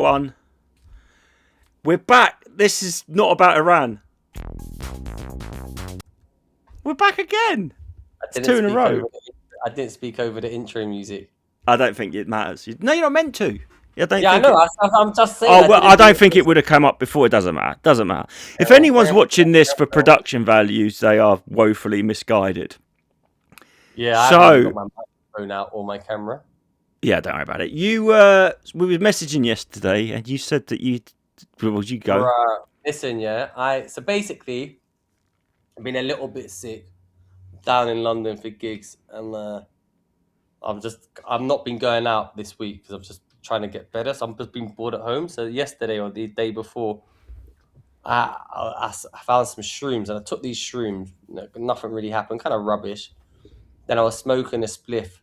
everyone. We're back. This is not about Iran. We're back again. It's 2 in a row. I didn't speak over the intro music. I don't think it matters. No, you're not meant to. I know. I'm just saying. Oh, well, I don't think it would have come up before. It doesn't matter. Doesn't matter. If anyone's watching this for production values, they are woefully misguided. Yeah, I haven't got my microphone out or my camera. Yeah, don't worry about it. We were messaging yesterday, and you said that you go. Listen, yeah. So basically, I've been a little bit sick down in London for gigs, and I've not been going out this week because I'm just trying to get better. So I'm just being bored at home. So yesterday or the day before, I found some shrooms, and I took these shrooms. Nothing really happened. Kind of rubbish. Then I was smoking a spliff,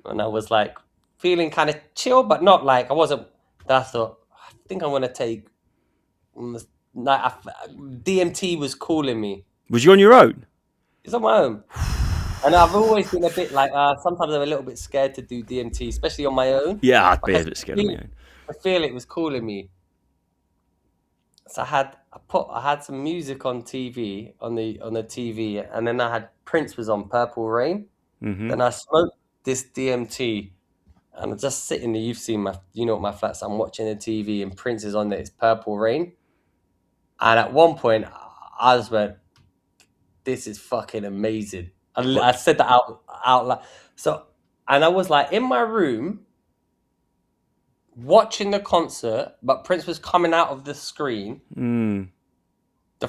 and I was like feeling kind of chill, but not like I wasn't. Then I thought, I think I'm gonna take. DMT was calling me. Was you on your own? It's on my own. And I've always been a bit like, sometimes I'm a little bit scared to do DMT, especially on my own. Yeah, I'd be a bit scared on my own. I feel it was calling me. So I had some music on TV, on the TV, and then I had Prince was on Purple Rain. Mm-hmm. Then I smoked this DMT, and I'm just sitting there. You've seen my flats. I'm watching the TV, and Prince is on there. It's Purple Rain. And at one point, I just went, "This is fucking amazing." I said that out loud. So, and I was like in my room watching the concert, but Prince was coming out of the screen. The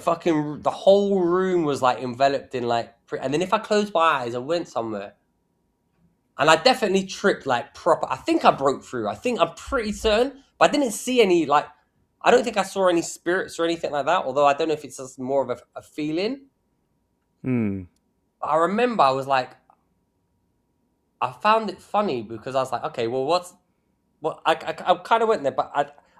whole room was like enveloped in like, and then if I closed my eyes, I went somewhere, and I definitely tripped like proper. I think I broke through. I'm pretty certain, but I didn't see any like. I don't think I saw any spirits or anything like that. Although I don't know if it's just more of a feeling. I remember I was like, I found it funny because I was like, okay, well, I kind of went there, but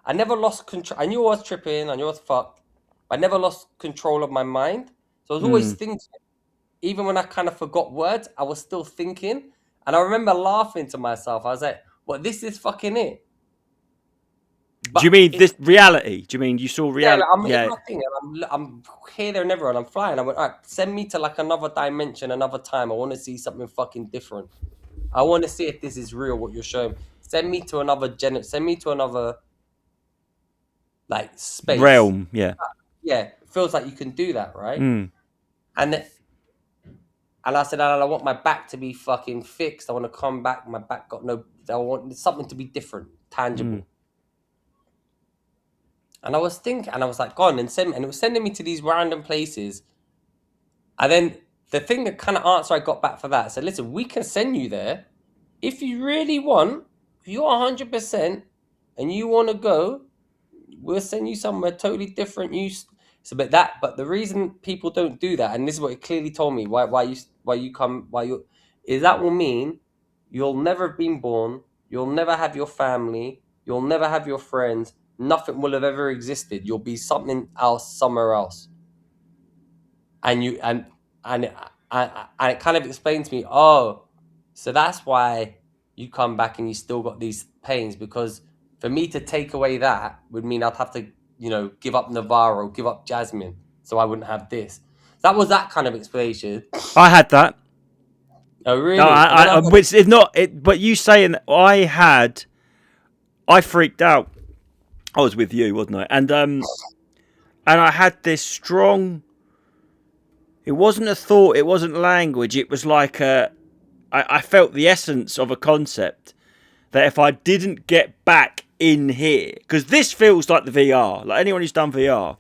I never lost control. I knew I was tripping, I knew I was fucked, but I never lost control of my mind. So I was always thinking, even when I kind of forgot words, I was still thinking. And I remember laughing to myself. I was like, well, this is fucking it. But do you mean this reality? Do you mean you saw reality? Yeah, I'm here, there, and everywhere, and I'm flying. I went, all right, send me to like another dimension, another time. I want to see something fucking different. I want to see if this is real, what you're showing. Send me to another like space. Realm, yeah. Yeah, it feels like you can do that, right? And I said, I want my back to be fucking fixed. I want to come back. My back got I want something to be different, tangible. And I was thinking, and I was like, go on and send me. And it was sending me to these random places. And then the thing that kind of answer I got back for that, I said, listen, we can send you there. If you really want, if you're 100% and you want to go, we'll send you somewhere totally different. But the reason people don't do that, and this is what it clearly told me, is that will mean you'll never have been born, you'll never have your family, you'll never have your friends, nothing will have ever existed. You'll be something else somewhere else. And it kind of explained to me, oh, so that's why you come back and you still got these pains, because for me to take away that would mean I'd have to, give up Navarro, give up Jasmine, so I wouldn't have this. That was that kind of explanation. I had that. Oh, really? No, which is not it. But you saying that I freaked out. I was with you, wasn't I? And I had this strong. It wasn't a thought. It wasn't language. It was like I felt the essence of a concept that if I didn't get back in here, because this feels like the VR. Like anyone who's done VR,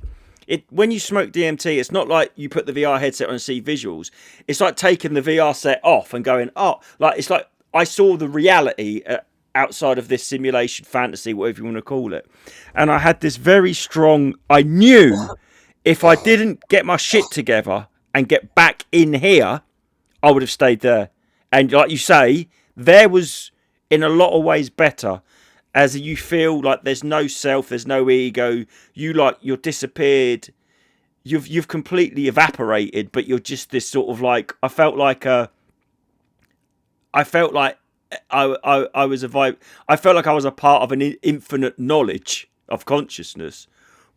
when you smoke DMT, it's not like you put the VR headset on and see visuals. It's like taking the VR set off and going, it's like I saw the reality outside of this simulation, fantasy, whatever you want to call it. And I had this very strong, I knew if I didn't get my shit together and get back in here, I would have stayed there. And like you say, there was in a lot of ways better, as you feel like there's no self, there's no ego, you're disappeared, you've completely evaporated, but you're just this sort of like, I felt like I was a vibe. I felt like I was a part of an infinite knowledge of consciousness,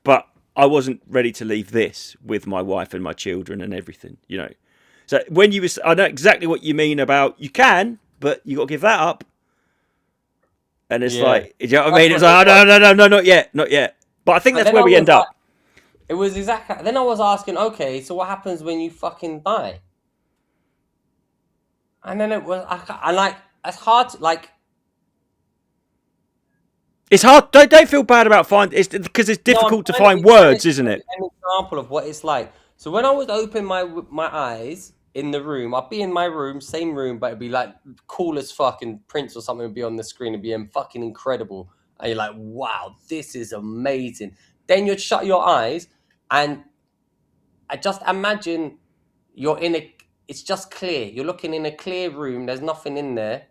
but I wasn't ready to leave this with my wife and my children and everything. So when you was, I know exactly what you mean about you can, but you got to give that up. And it's Yeah, like, you know what I that's mean? It's what it like, was. no, not yet, not yet. But I think But that's then where I we was end like, up. it was exactly. Then I was asking, okay, so what happens when you fucking die? And then it was, I like, it's hard to, like, It's hard. Don't feel bad about finding. It's because it's no, I'm difficult to trying to find words, isn't show you it? an example of what it's like. So when I would open my eyes in the room, I'd be in my room, same room, but it'd be like cool as fuck, and Prince or something would be on the screen and be fucking incredible. And you're like, wow, this is amazing. Then you'd shut your eyes, and I just imagine you're in a. It's just clear. You're looking in a clear room. There's nothing in there.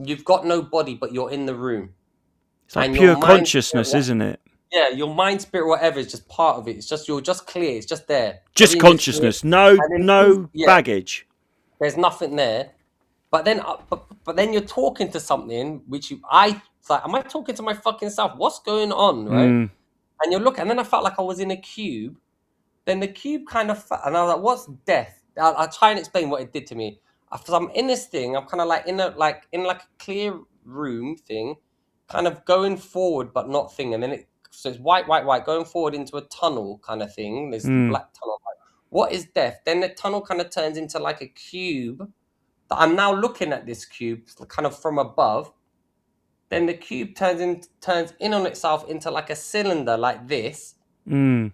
You've got no body, but you're in the room, It's like and your pure mind. consciousness, isn't it? Yeah, your mind, spirit, whatever is just part of it. It's just you're just clear. It's just there. Just Everything is clear, consciousness. No, and then no yeah, baggage. there's nothing there. But then, but then you're talking to something which it's like, am I talking to my fucking self? What's going on, right? Mm. And you're looking, and then I felt like I was in a cube. Then the cube kind of, and I was like, what's death? I'll try and explain what it did to me. So I'm in this thing. I'm kind of like in a clear room thing, kind of going forward but not thing, and then so it's white, going forward into a tunnel kind of thing. This Mm. black tunnel. Like, what is death? Then the tunnel kind of turns into like a cube. That I'm now looking at this cube kind of from above. Then the cube turns in on itself into like a cylinder like this. Mm.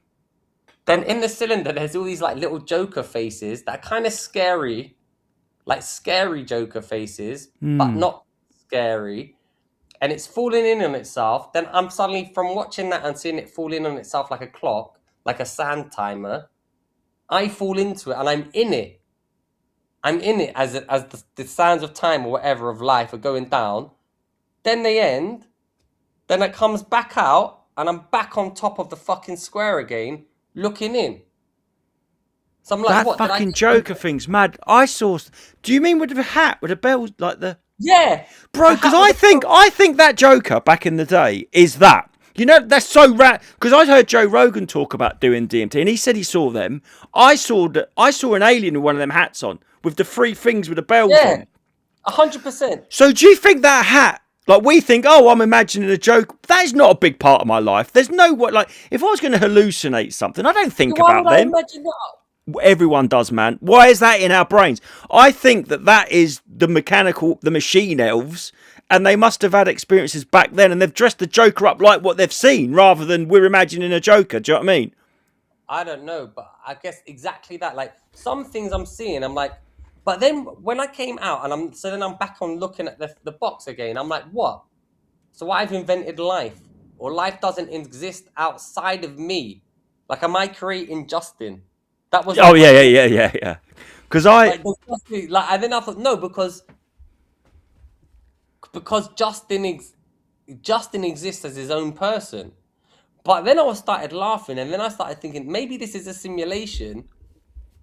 Then in the cylinder, there's all these like little Joker faces that are kind of scary, like scary Joker faces, but Mm. not scary. And it's falling in on itself. Then I'm suddenly, from watching that and seeing it fall in on itself like a clock, like a sand timer, I fall into it and I'm in it. I'm in it as the sands of time or whatever of life are going down. Then they end. Then it comes back out and I'm back on top of the fucking square again, looking in. So I'm like, That what? Did I fucking just do Joker thing's mad. I saw. Do you mean with the hat with the bells like the? Yeah, Bro, a because hat with a I think that Joker back in the day is that. That's so rad. Because I heard Joe Rogan talk about doing DMT, and he said he saw them. I saw an alien with one of them hats on, with the three things with the bells yeah, on. 100%. So do you think that hat? Like we think, oh, I'm imagining a joke. That is not a big part of my life. There's no what. Like if I was going to hallucinate something, I don't think Why would about I them. imagine that? Everyone does, man. Why is that in our brains? I think that is the machine elves, and they must have had experiences back then, and they've dressed the Joker up like what they've seen, rather than we're imagining a Joker. Do you know what I mean? I don't know, but I guess exactly that. Like some things I'm seeing, I'm like, but then when I came out and then I'm back on looking at the box again. I'm like, what? So I've invented life, or life doesn't exist outside of me. Like, am I creating Justin? That was Oh like my yeah, thought. yeah. Because I Like, and then I thought, no, because Justin exists as his own person. But then I started laughing, and then I started thinking maybe this is a simulation.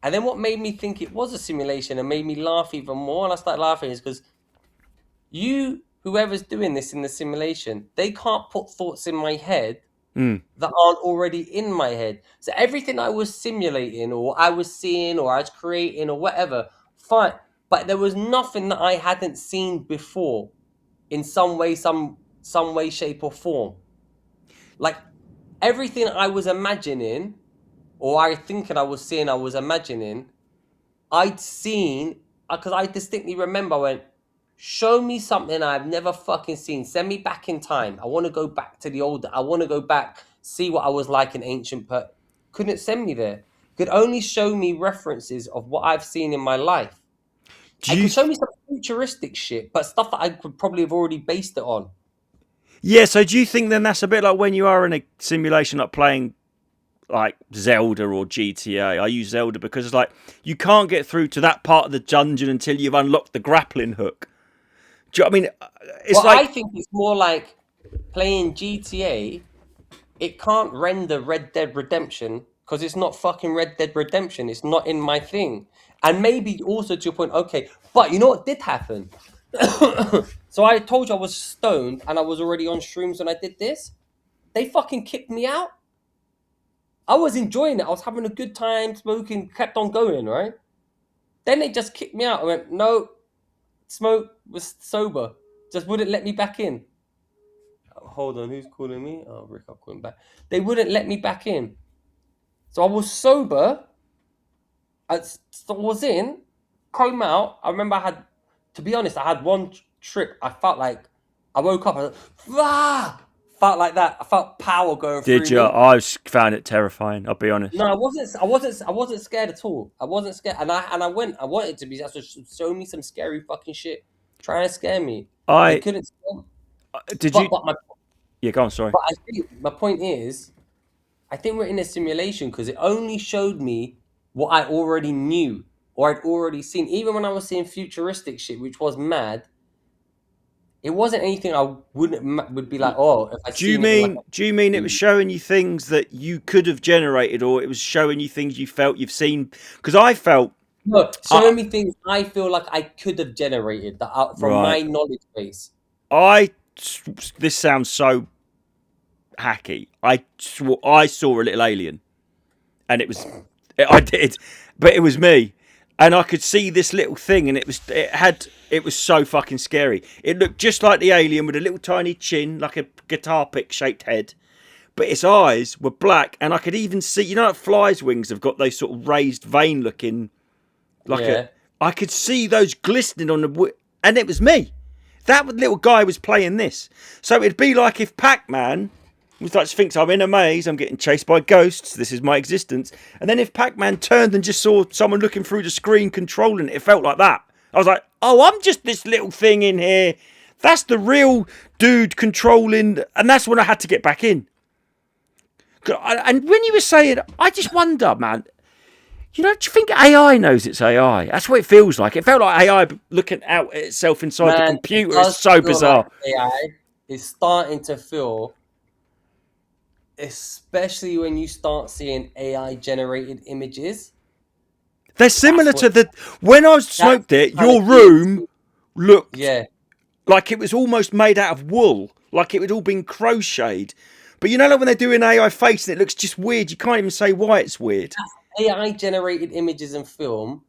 And then what made me think it was a simulation and made me laugh even more, and I started laughing, is because whoever's doing this in the simulation, they can't put thoughts in my head mm, that aren't already in my head. So everything I was simulating, or I was seeing, or I was creating, or whatever, fine. But there was nothing that I hadn't seen before, in some way, some way, shape, or form. Like everything I was imagining, or I thinking I was seeing, I was imagining, I'd seen, because I distinctly remember I went, show me something I've never fucking seen. Send me back in time. I want to go back to I want to go back, see what I was like in ancient, but couldn't send me there. Could only show me references of what I've seen in my life. do I you? could show me some futuristic shit, but stuff that I could probably have already based it on. Yeah. So do you think then that's a bit like when you are in a simulation, like playing like Zelda or GTA? I use Zelda because it's like you can't get through to that part of the dungeon until you've unlocked the grappling hook. Do you know what I mean? It's Well, I like think it's more like playing GTA. It can't render Red Dead Redemption because it's not fucking Red Dead Redemption. It's not in my thing. And maybe also to your point, okay, but you know what did happen? So I told you I was stoned and I was already on shrooms when I did this. They fucking kicked me out. I was enjoying it. I was having a good time, smoking, kept on going, right? Then they just kicked me out. I went, no, smoke was sober. Just wouldn't let me back in. Oh, hold on, who's calling me? Oh, Rick, I'll call him back. They wouldn't let me back in. So I was sober. Was in, came out. I remember to be honest, I had one trip. I felt like I woke up. I was like, ah! Felt like that. I felt power going Did through you? me. I found it terrifying. I'll be honest. No, I wasn't. I wasn't scared at all. I wasn't scared, and I went. I wanted to be. That's just show me some scary fucking shit, trying to scare me. They I couldn't. Scare me. did But you? but my Yeah, go on. Sorry. but I think my point is, I think we're in a simulation because it only showed me what I already knew or I'd already seen. Even when I was seeing futuristic shit, which was mad, it wasn't anything I would be like, oh, if I Do you seen it in like mean? a Do you mean it was movie. showing you things that you could have generated, or it was showing you things you felt you've seen? Because I felt. No, I, showing me things I feel like I could have generated that out from right. my knowledge base. I. This sounds so hacky. I saw a little alien, and it was. I did, but it was me, and I could see this little thing, and it was so fucking scary. It looked just like the alien with a little tiny chin, like a guitar pick shaped head, but its eyes were black, and I could even see, you know, like flies' wings have got those sort of raised vein looking, like a. Yeah, I could see those glistening on the, and it was me. That little guy was playing this, so it'd be like if Pac-Man was like thinks I'm in a maze, I'm getting chased by ghosts, this is my existence, and then if Pac-Man turned and just saw someone looking through the screen controlling it, it felt like that. I was like, oh, I'm just this little thing in here. That's the real dude controlling, and that's when I had to get back in. And when you were saying, I just wonder, man, you know, do you think AI knows it's AI? That's what it feels like. It felt like AI looking out at itself inside the man, it computer. It's does so feel like bizarre. AI is starting to feel, especially when you start seeing AI generated images. They're That's similar what. to the when I That's smoked it. kind of Your geared room to. looked Yeah, like it was almost made out of wool, like it had all been crocheted. But you know, like when they're doing AI face and it looks just weird. You can't even say why it's weird. AI generated images and film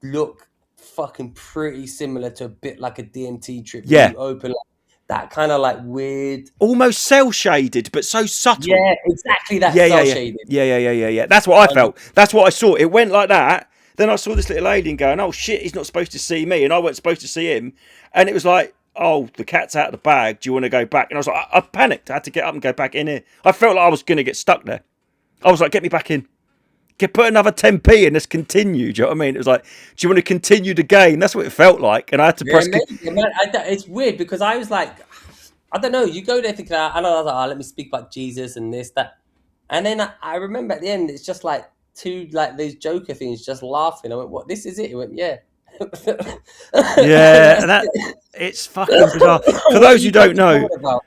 look fucking pretty similar to a bit like a DMT trip when Yeah, you open like, that kind of like weird. almost cell shaded, but so subtle. Yeah, exactly that Yeah, yeah, cell yeah, shaded. yeah. That's what I 100. felt. That's what I saw. It went like that. Then I saw this little alien going, "Oh shit, he's not supposed to see me," and I wasn't supposed to see him. And it was like, "Oh, the cat's out of the bag. Do you want to go back?" And I was like, I panicked. I had to get up and go back in here. I felt like I was going to get stuck there. I was like, "Get me back in. Get put another 10p and let's continue." Do you know what I mean? It was like, "Do you want to continue the game?" That's what it felt like, and I had to Yeah, press. maybe. Man, it's weird because I was like, I don't know. You go there thinking, I know, I was like, oh, let me speak about Jesus and this, that. And then I remember at the end, it's just like two, like those Joker things just laughing. I went, what? This is it? He went, yeah. And Yeah, and that's that it. it's fucking bizarre. For What are those who you don't fucking know, on about?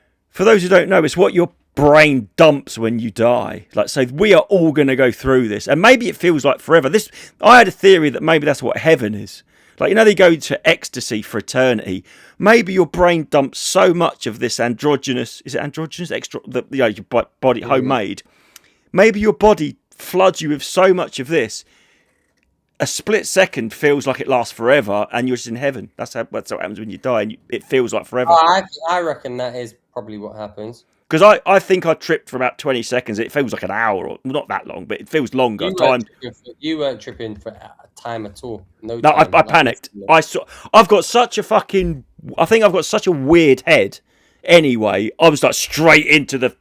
it's what your brain dumps when you die. Like, so we are all going to go through this, and maybe it feels like forever. This, I had a theory that maybe that's what heaven is. Like, you know, they go to ecstasy for eternity. Maybe your brain dumps so much of this androgynous, is it androgynous? Extra, your body Mhm. homemade. Maybe your body floods you with so much of this. A split second feels like it lasts forever, and you're just in heaven. That's what happens when you die, and it feels like forever. Oh, I reckon that is probably what happens. Because I think I tripped for about 20 seconds. It feels like an hour, or not that long, but it feels longer. Time. You weren't tripping for time at all. No No, time. I Like panicked. instantly. I've got such a fucking. I think I've got such a weird head. Anyway, I was like straight into the.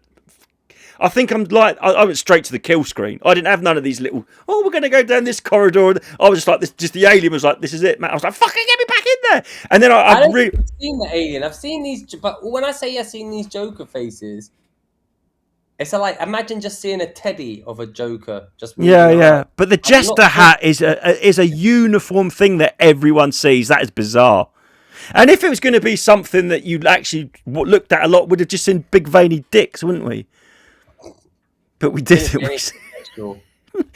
I think I went straight to the kill screen. I didn't have none of these little. Oh, we're gonna go down this corridor. I was just like this. Just the alien was like, this is it, man. I was like, fucking get me back in there. And then I I don't really. think I've seen the alien. I've seen these, but when I say I've seen these Joker faces, it's like imagine just seeing a teddy of a Joker just Yeah, moving yeah. around. But the I'm not jester sure. hat is a uniform thing that everyone sees. That is bizarre. And if it was going to be something that you actually looked at a lot, we'd have just seen big veiny dicks, wouldn't we? But we Didn't didn't. see anything sexual.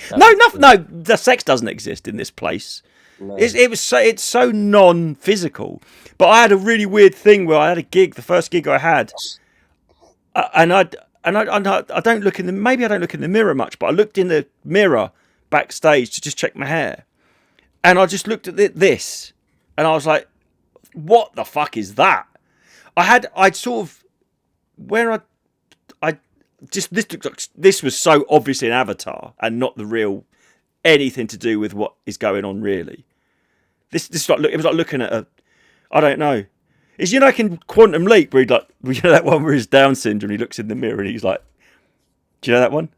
That No, was no, cool. no. The sex doesn't exist in this place. No. It's so non-physical. But I had a really weird thing where I had a gig, the first gig I had, and I don't look in the maybe I don't look in the mirror much, but I looked in the mirror backstage to just check my hair, and I just looked at this, and I was like, "What the fuck is that?" I'd sort of where I just this was so obviously an avatar and not the real anything to do with what is going on really. This like it was like looking at a I don't know. Is like in Quantum Leap where he that one where he's Down syndrome, he looks in the mirror and he's like, do you know that one?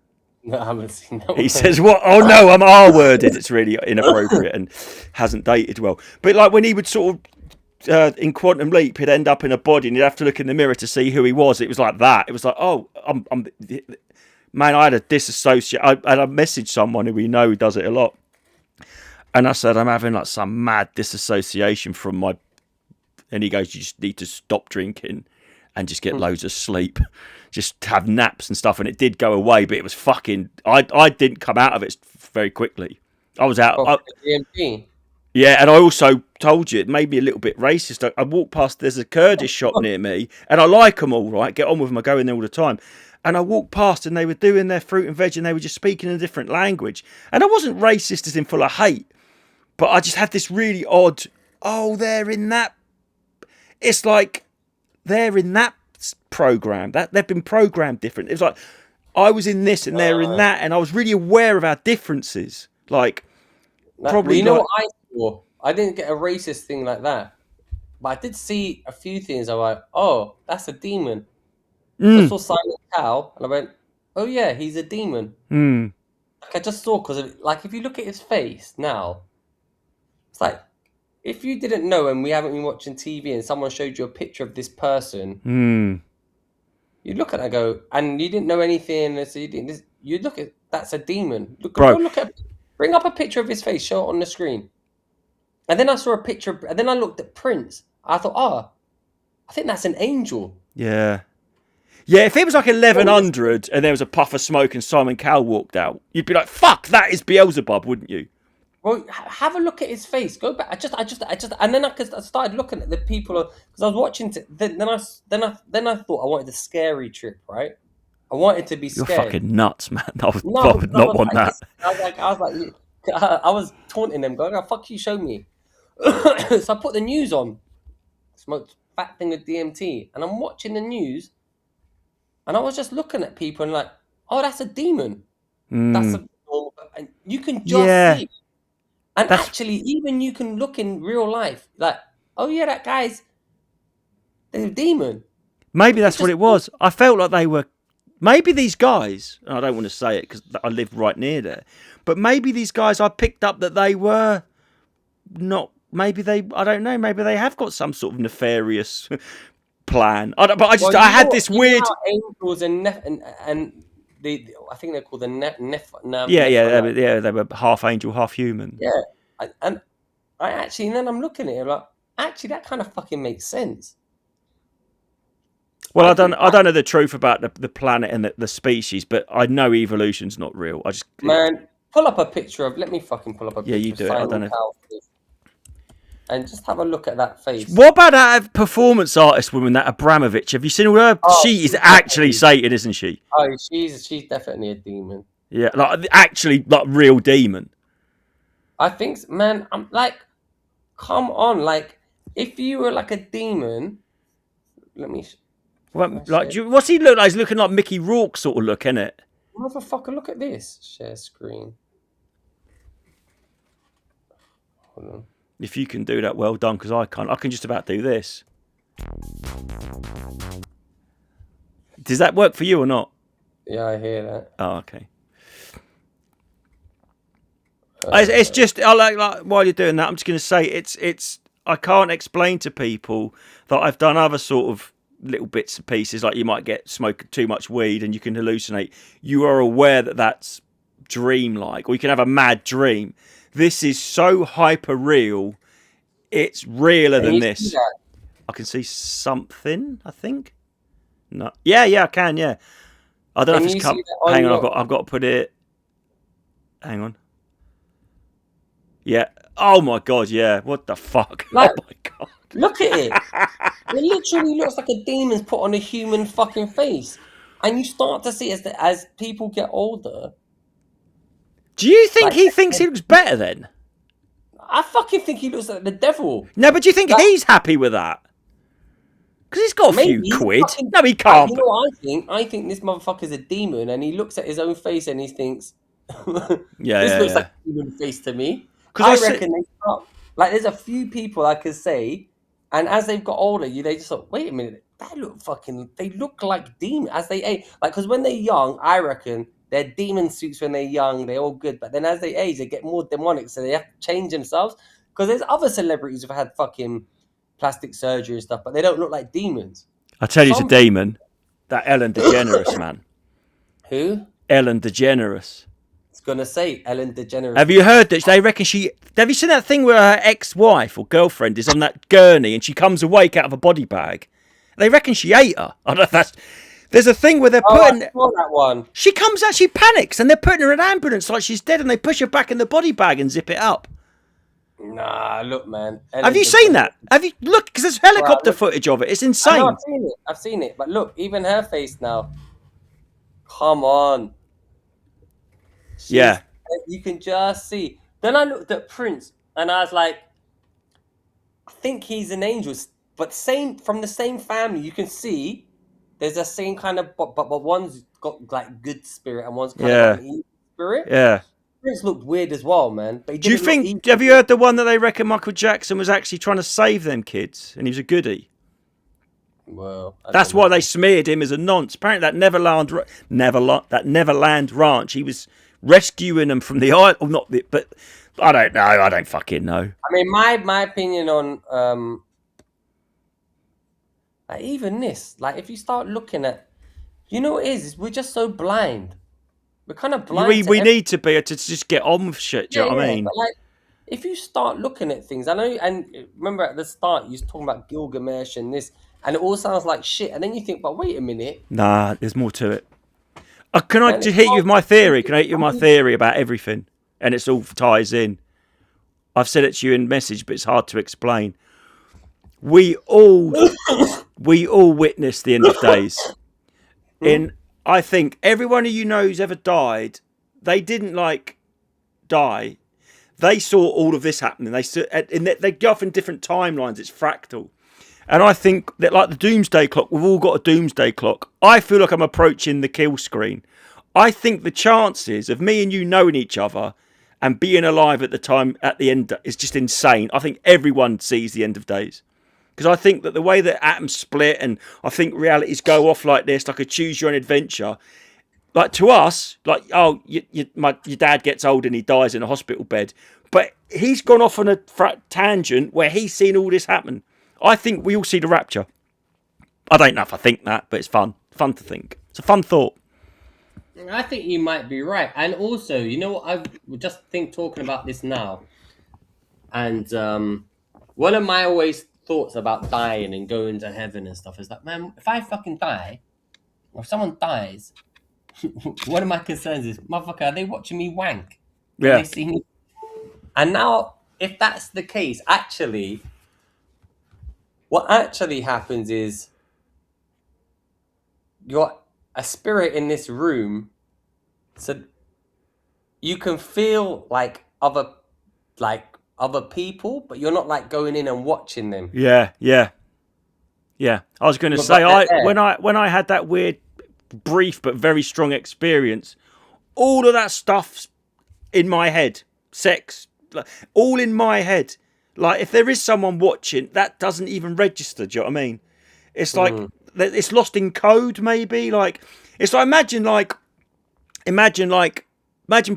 No, I haven't seen that one. He says, "What? Oh no, I'm R-worded." It's really inappropriate and hasn't dated well. But like when he would sort of in Quantum Leap, he'd end up in a body and he'd have to look in the mirror to see who he was. It was like that. It was like, oh, man, I had a disassociate. I messaged someone who we know who does it a lot, and I said, I'm having like some mad disassociation from my. And he goes, you just need to stop drinking and just get loads of sleep. Just have naps and stuff. And it did go away, but it was fucking... I didn't come out of it very quickly. I was out... DMT. Yeah, and I also told you, it made me a little bit racist. I walked past, there's a Kurdish shop near me, and I like them all, right? Get on with them, I go in there all the time. And I walked past and they were doing their fruit and veg and they were just speaking in a different language. And I wasn't racist as in full of hate, but I just had this really odd, they're in that... It's like they're in that program that they've been programmed different. It was like I was in this and they're in that, and I was really aware of our differences. Like, probably you know what I saw? I didn't get a racist thing like that, but I did see a few things. I was like, oh, that's a demon. I saw Silent Cow, and I went, oh yeah, he's a demon. Like I just saw because like if you look at his face now, it's like. If you didn't know and we haven't been watching TV and someone showed you a picture of this person, you'd look at it and go, and you didn't know anything, so you'd look at that's a demon. Go look at, bring up a picture of his face, show it on the screen. And then I saw a picture, and then I looked at Prince. I thought, I think that's an angel. Yeah. Yeah, if it was like 1100 and there was a puff of smoke and Simon Cowell walked out, you'd be like, fuck, that is Beelzebub, wouldn't you? Well, have a look at his face. Go back. I just, and then I started looking at the people because I was watching. Then I thought I wanted a scary trip, right? I wanted to be scared. You're fucking nuts, man. I would not want that. I was taunting them, going, "Oh, fuck you, show me." So I put the news on, smoked fat thing of DMT, and I'm watching the news, and I was just looking at people and like, "Oh, that's a demon. That's a," and you can just see. And actually, even you can look in real life, like, oh yeah, that guy's a demon. Maybe that's what it was. I felt like they were. Maybe these guys. And I don't want to say it because I lived right near there. But maybe these guys, I picked up that they were not. Maybe they. I don't know. Maybe they have got some sort of nefarious plan. I had this weird. Angels and I think they're called the Yeah, they were half angel, half human. Yeah, and I actually, and then I'm looking at it like, actually, that kind of fucking makes sense. Well, I don't know the truth about the planet and the species, but I know evolution's not real. Man, pull up a picture of. Let me fucking pull up a picture. Yeah, you do it. I don't know. And just have a look at that face. What about that performance artist woman, that Abramovich? Have you seen her? She is actually Satan, isn't she? Oh, she's definitely a demon. Yeah, like real demon. I think, man, I'm like, come on, like, if you were like a demon, let me. What's he look like? He's looking like Mickey Rourke sort of look, isn't it? Motherfucker, look at this. Share screen. Hold on. If you can do that, well done, because I can't. I can just about do this. Does that work for you or not? Yeah, I hear that. Oh, okay. It's just I like while you're doing that, I'm just going to say it's. I can't explain to people that I've done other sort of little bits and pieces, like you might smoke too much weed and you can hallucinate. You are aware that that's dream-like, or you can have a mad dream. This is so hyper real. It's realer than this. I can see something, I think. No. Yeah, I can, yeah. I don't know if it's hang on, I've got to put it. Hang on. Yeah, Oh my god, yeah. What the fuck? Like, Oh my god. look at it. It literally looks like a demon's put on a human fucking face. And you start to see as people get older, Do you think like he thinks he looks better then? I fucking think he looks like the devil. No, but do you think Like, he's happy with that? Because he's got a few maybe quid. fucking, No, he can't. you know what I think? I think this motherfucker's a demon, and he looks at his own face and he thinks, Yeah, "This yeah, looks like yeah. a human face to me." Because I reckon they start like there's a few people I could say, and as they've got older, they just thought, "Wait a minute, they look like demons as they age." Like because when they're young, I reckon they're demon suits when they're young, they're all good, but then as they age, they get more demonic, so they have to change themselves. Because there's other celebrities who've had fucking plastic surgery and stuff, but they don't look like demons. I tell you, it's a Some demon. That Ellen DeGeneres, man. who? Ellen DeGeneres. It's gonna say Ellen DeGeneres. Have you heard that they reckon she... Have you seen that thing where her ex-wife or girlfriend is on that gurney and she comes awake out of a body bag? They reckon she ate her. I don't know if that's... There's a thing where they're putting... I saw that one. She comes out, she panics, and they're putting her in an ambulance like she's dead, and they push her back in the body bag and zip it up. Nah, look, man. Ellen Have you seen that? Have you... Look, because there's helicopter footage of it. It's I know, insane. I've seen it. But look, even her face now. Come on. Yeah. You can just see. Then I looked at Prince, and I was like, I think he's an angel, but same from the same family. You can see there's the same kind of, but one's got like good spirit, and one's kind of got an evil spirit. Yeah. Prince looked weird as well, man. But he Do you didn't look think... evil. Have you heard the one that they reckon Michael Jackson was actually trying to save them kids, and he was a goodie? Well, That's why they smeared him as a nonce. Apparently, that Neverland Ranch, he was rescuing them from the island. Well, not the, but I don't know. I don't fucking know. I mean, my opinion on like even this, like if you start looking at, you know what it is we're just so blind. We're kind of blind. We need to be to just get on with shit. Do you know what I mean? But like, if you start looking at things, I know, and remember at the start you was talking about Gilgamesh and this, and it all sounds like shit, and then you think, but wait a minute, Nah, there's more to it. Can I man, just hit you with my theory? Can I hit you with my theory about everything? And it's all ties in. I've said it to you in message, but it's hard to explain. We all witnessed the end of days. I think everyone who you know who's ever died, they didn't like die. They saw all of this happening. They go off in different timelines. It's fractal. And I think that like the doomsday clock, we've all got a doomsday clock. I feel like I'm approaching the kill screen. I think the chances of me and you knowing each other and being alive at the end is just insane. I think everyone sees the end of days. Because I think that the way that atoms split and I think realities go off like this, like a choose your own adventure, like to us, like, oh, your dad gets old and he dies in a hospital bed. But he's gone off on a tangent where he's seen all this happen. I think we all see the rapture. I don't know if I think that, but it's fun. Fun to think. It's a fun thought. I think you might be right. And also, you know what, I just think talking about this now, and one of my always thoughts about dying and going to heaven and stuff is that, man, if I fucking die, or if someone dies, one of my concerns is, motherfucker, are they watching me wank? Can Yeah. they see me? And now, if that's the case, actually, what actually happens is you're a spirit in this room, so you can feel like other people, but you're not like going in and watching them. Yeah. I was going to say, when I had that weird, brief but very strong experience, all of that stuff's in my head. Sex, all in my head. Like if there is someone watching, that doesn't even register. Do you know what I mean? It's like it's lost in code. Maybe like it's like imagine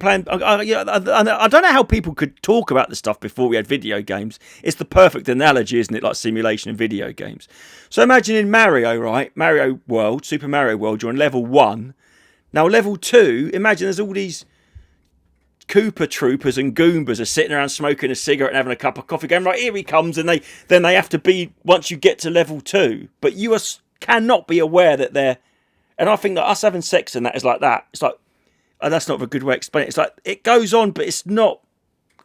playing. I don't know how people could talk about this stuff before we had video games. It's the perfect analogy, isn't it? Like simulation in video games. So imagine in Mario, right? Mario World, Super Mario World, you're on level 1. Now level 2, imagine there's all these Koopa troopers and Goombas are sitting around smoking a cigarette and having a cup of coffee, going, right, here he comes, and then they have to be, once you get to level 2, but you cannot be aware that they're, and I think that us having sex and that is like that. It's like, oh, that's not a good way to explain it. It's like, it goes on, but it's not,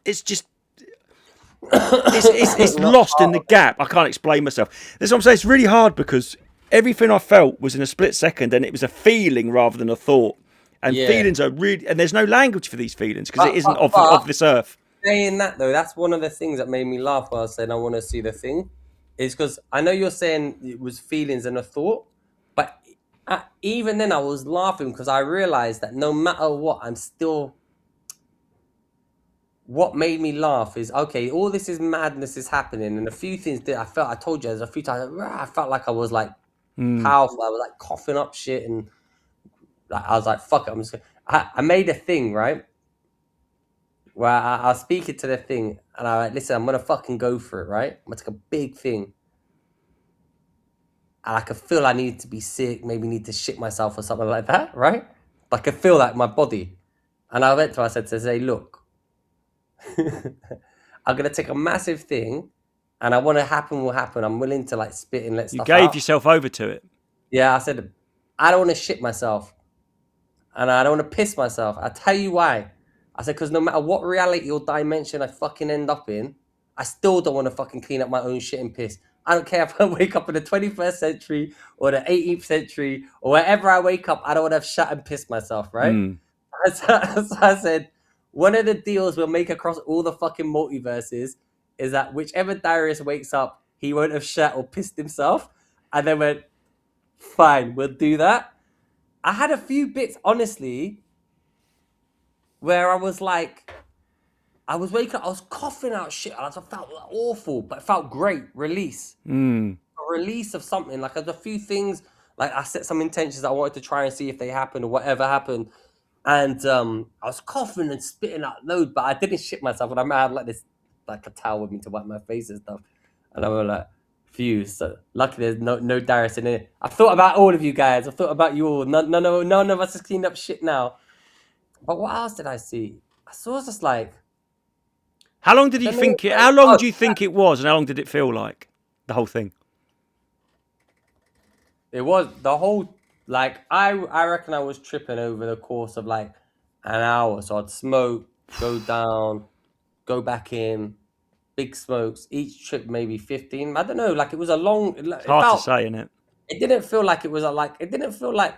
it's just, It's Not lost in part the of it. gap. I can't explain myself. That's what I'm saying. It's really hard because everything I felt was in a split second, and it was a feeling rather than a thought. And Yeah. feelings are really, and there's no language for these feelings because it But, isn't but, of but this earth. saying that though, that's one of the things that made me laugh when I was saying I want to see the thing. Is because I know you're saying it was feelings and a thought, but even then I was laughing because I realized that no matter what, I'm still. What made me laugh is okay. All this is madness is happening, and a few things that I felt. I told you there's a few times I felt like I was like Mm. powerful. I was like coughing up shit, and like, I was like, "Fuck it!" I'm just. I made a thing right where I was speaking to the thing, and I like, listen, I'm gonna fucking go for it, right? I'm gonna take a big thing, and I could feel I needed to be sick, maybe need to shit myself or something like that, right? I could feel that in my body, and I went to her, I said to her, say, look, I'm gonna take a massive thing, and I want to happen will happen. I'm willing to like spit and let You stuff gave out. yourself over to it. Yeah, I said, I don't want to shit myself, and I don't want to piss myself. I'll tell you why. I said, because no matter what reality or dimension I fucking end up in, I still don't want to fucking clean up my own shit and piss. I don't care if I wake up in the 21st century or the 18th century or wherever I wake up, I don't want to have shut and piss myself, right? Mm. So I said, one of the deals we'll make across all the fucking multiverses is that whichever Darius wakes up, he won't have shat or pissed himself. And then went, fine, we'll do that. I had a few bits, honestly, where I was like, I was waking up, I was coughing out shit. I felt awful, but it felt great. Release. Mm. A release of something. Like, there's a few things, like, I set some intentions that I wanted to try and see if they happened or whatever happened. And I was coughing and spitting out loads, but I didn't shit myself. And I had like this, like a towel with me to wipe my face and stuff. And I was like, phew. So luckily there's no Darius in it. I thought about all of you guys. I thought about you all. None of us has cleaned up shit now. But what else did I see? I saw just like, How long did I you don't know. think it? How long do you think it was, and how long did it feel like? The whole thing. It was the whole, like, I reckon I was tripping over the course of like an hour. So I'd smoke, go down, go back in, big smokes. Each trip maybe 15. I don't know. Like, it was a long. It's It hard to felt. say, isn't it? It didn't feel like it was a like. It didn't feel like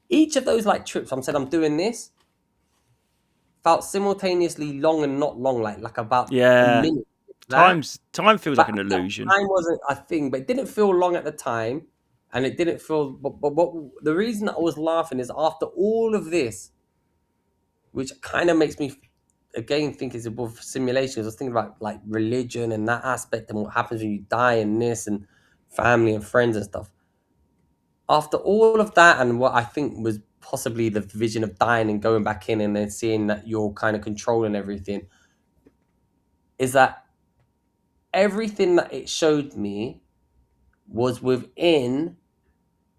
each of those like trips. I'm saying I'm doing this. Felt simultaneously long and not long. Like about a Yeah. minute. That, Time feels like but an illusion. time wasn't a thing. But it didn't feel long at the time, and it didn't feel. But what the reason I was laughing is after all of this, which kind of makes me again think it's above simulations. I was thinking about like religion and that aspect and what happens when you die and this and family and friends and stuff. After all of that and what I think was possibly the vision of dying and going back in and then seeing that you're kind of controlling everything, is that everything that it showed me was within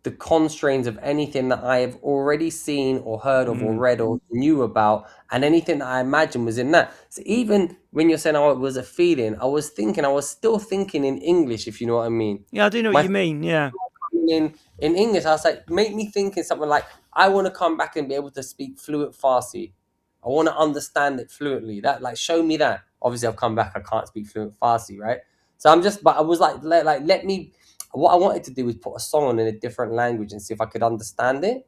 the constraints of anything that I have already seen or heard of or Mm. read or knew about, and anything that I imagined was in that. So even when you're saying, "Oh, it was a feeling," I was thinking, I was still thinking in English, if you know what I mean. Yeah, I do know what My you mean. Yeah. thinking in English, I was like, make me think in something like, I want to come back and be able to speak fluent Farsi. I want to understand it fluently. That like show me that. Obviously, I've come back. I can't speak fluent Farsi, right? So I'm just, but I was like, let me. What I wanted to do was put a song on in a different language and see if I could understand it,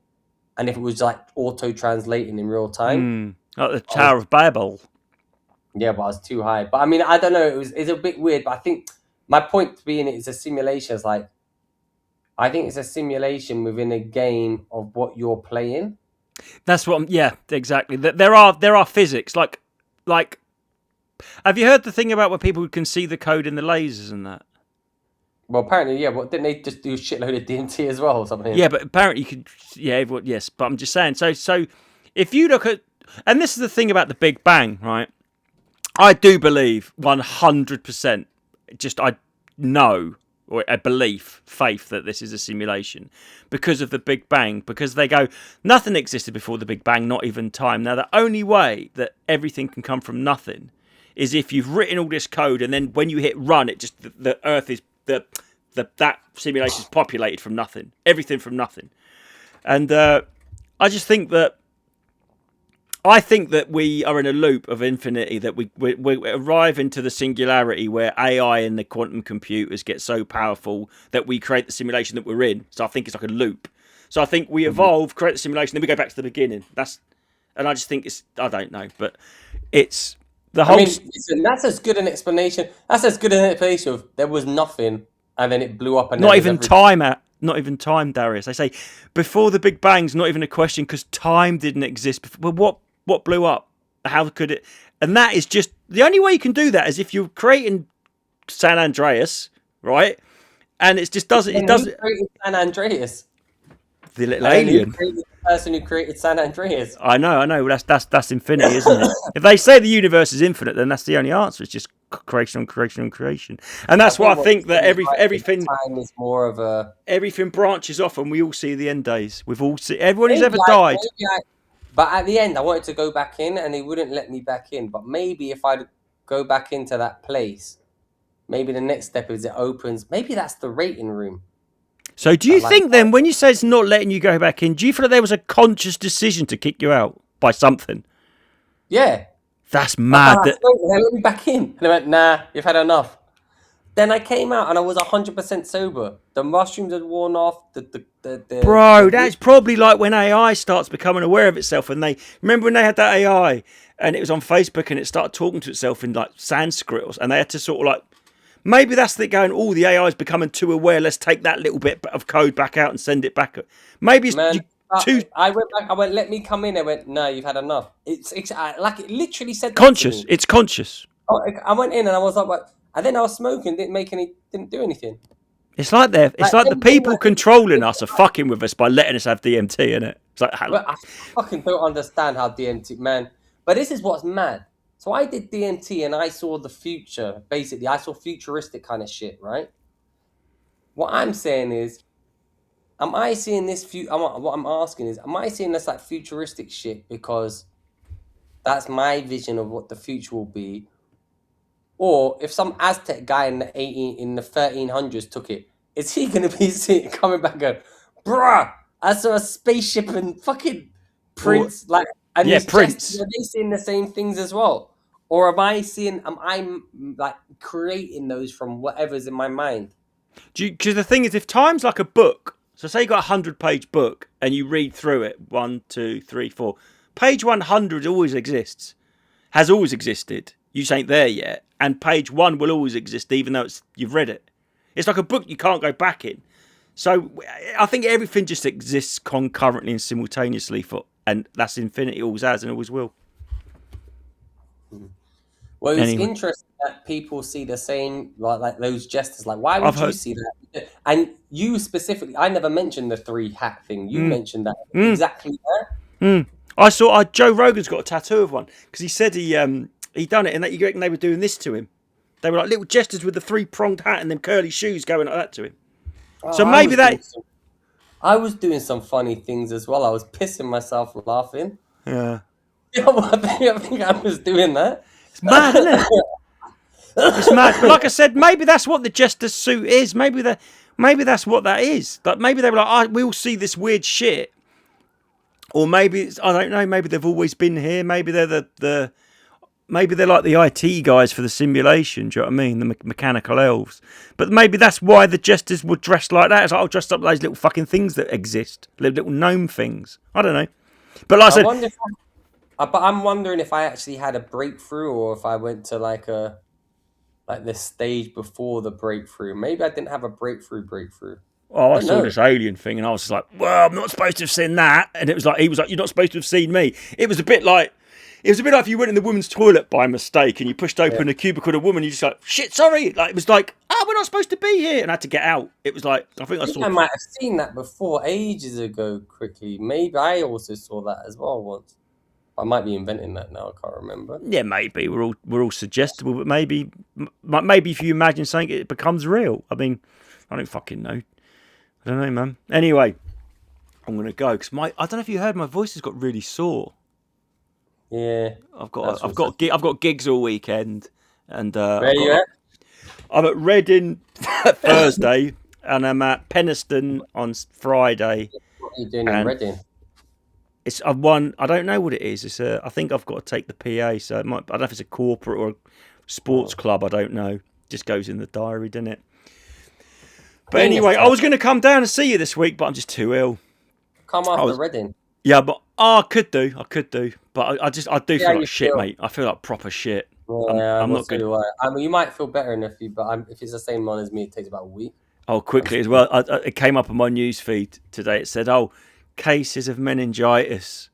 and if it was like auto translating in real time. Mm. Like the I was, Tower of Babel. yeah, but I was too high. But I mean, I don't know. It's a bit weird. But I think my point being it's a simulation. It's like I think it's a simulation within a game of what you're playing. That's what. Yeah, exactly. There are physics like. Have you heard the thing about where people can see the code in the lasers and that? Well, apparently, yeah. But didn't they just do a shitload of DMT as well or something? Yeah, but apparently you could. Yeah, yes. But I'm just saying. So if you look at, and this is the thing about the Big Bang, right? I do believe 100%. Just I know or a belief, faith that this is a simulation because of the Big Bang. Because they go, nothing existed before the Big Bang, not even time. Now the only way that everything can come from nothing is if you've written all this code and then when you hit run, it just the Earth is that simulation is populated from nothing, everything from nothing. And I just think that I think that we are in a loop of infinity, that we arrive into the singularity where AI and the quantum computers get so powerful that we create the simulation that we're in. So I think it's like a loop. So I think we evolve, create the simulation, then we go back to the beginning. And I just think I don't know, but it's the whole. I mean, listen, that's as good an explanation. That's as good an explanation of there was nothing and then it blew up and Not even time, not even time, Darius. They say before the Big Bang's not even a question because time didn't exist before. Well, what blew up? How could it? And that is just the only way you can do that is if you're creating San Andreas, right? And it just doesn't. It doesn't. San Andreas. The little alien. The person who created San Andreas. I know. That's infinity, isn't it? If they say the universe is infinite, then that's the only answer. It's just creation on creation on creation, and that's why I think that everything time is more of a everything branches off, and we all see the end days. We've all seen everyone who's ever died. But at the end, I wanted to go back in, and they wouldn't let me back in. But maybe if I go back into that place, maybe the next step is it opens. Maybe that's the rating room. So do you think then, when you say it's not letting you go back in, do you feel like there was a conscious decision to kick you out by something? Yeah. That's mad. They let me back in. And they went, nah, you've had enough. Then I came out and I was 100% sober. The mushrooms had worn off. Bro, that's probably like when AI starts becoming aware of itself. And they remember when they had that AI and it was on Facebook and it started talking to itself in like Sanskrit, and they had to sort of like, maybe that's the going, oh, the AI is becoming too aware. Let's take that little bit of code back out and send it back. Maybe it's I went back. I went, let me come in. I went, no, you've had enough. It's like it literally said. Conscious. It's conscious. I went in and I was like, what? And then I was smoking. Didn't do anything. It's like the people controlling us are fucking with us by letting us have DMT, isn't it? It's like, I fucking don't understand how DMT, man. But this is what's mad. So I did DMT and I saw the future. Basically, I saw futuristic kind of shit, right? What I'm saying is, am I seeing this what I'm asking is, am I seeing this like futuristic shit because that's my vision of what the future will be? Or if some Aztec guy in the 1300s took it, is he going to be coming back and going, bruh, I saw a spaceship and fucking Prince, Prince. Are they seeing the same things as well? Or am I like creating those from whatever's in my mind? Because the thing is, if time's like a book, so say you got 100-page book and you read through it, 1, 2, 3, 4, page 100 always exists, has always existed. You just ain't there yet. And page 1 will always exist, even though you've read it. It's like a book you can't go back in. So I think everything just exists concurrently and simultaneously and that's infinity, always has and always will. Well, it's interesting that people see the same, like those gestures. Like, why would you see that? And you specifically, I never mentioned the 3 hat thing. You mentioned that exactly there. I saw Joe Rogan's got a tattoo of one because he said he done it, and that you reckon they were doing this to him. They were like little gestures with the 3-pronged hat and them curly shoes going like that to him. So maybe I was doing some funny things as well. I was pissing myself laughing. Yeah. I think I was doing that. It's mad, isn't it? It's mad. But like I said, maybe that's what the jester's suit is. Maybe that's what that is. Like maybe they were like, we all see this weird shit. Or maybe I don't know. Maybe they've always been here. Maybe they're maybe they're like the IT guys for the simulation. Do you know what I mean? The mechanical elves. But maybe that's why the jesters were dressed like that. It's like, dressed up those little fucking things that exist, little gnome things. I don't know. But like I said, but I'm wondering if I actually had a breakthrough, or if I went to like the stage before the breakthrough. Maybe I didn't have a breakthrough. Oh, I saw this alien thing, and I was just like, well, I'm not supposed to have seen that. And he was like, you're not supposed to have seen me. It was a bit like if you went in the women's toilet by mistake and you pushed open a cubicle of a woman, you just like, shit, sorry. Like it was like, we're not supposed to be here, and I had to get out. It was like, I might have seen that before ages ago. Quickly, maybe I also saw that as well once. I might be inventing that now. I can't remember. Yeah, maybe we're all suggestible, but maybe if you imagine something, it becomes real. I mean, I don't fucking know. I don't know, man. Anyway, I'm gonna go because I don't know if you heard, my voice has got really sore. Yeah, I've got gigs all weekend, and where are you at? I'm at Reading Thursday, and I'm at Penistone on Friday. What are you doing in Reading? I've won. I don't know what it is. I think I've got to take the PA. So it might. I don't know if it's a corporate or a sports club. I don't know. Just goes in the diary, doesn't it? But anyway, I was going to come down and see you this week, but I'm just too ill. Come after Reading. Yeah, but I could do, but I do feel like shit, mate. I feel like proper shit. Yeah, I'm not good. I mean, you might feel better in a few, but if it's the same one as me, it takes about a week. Oh, quickly as well. It came up on my news feed today. It said, "Oh, cases of meningitis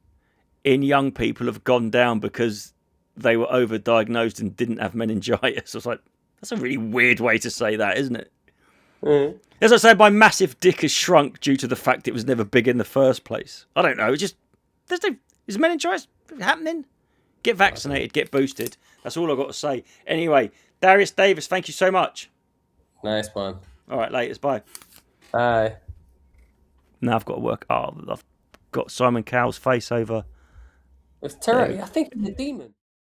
in young people have gone down because they were overdiagnosed and didn't have meningitis." I was like, "That's a really weird way to say that, isn't it?" Mm. As I say, my massive dick has shrunk due to the fact it was never big in the first place. I don't know. It's just is meningitis happening? Get vaccinated, get boosted. That's all I've got to say. Anyway, Darius Davies, thank you so much. Nice one. All right, laters, bye. Bye. Now I've got to work. Oh, I've got Simon Cowell's face over. It's terrible. I think it's a demon.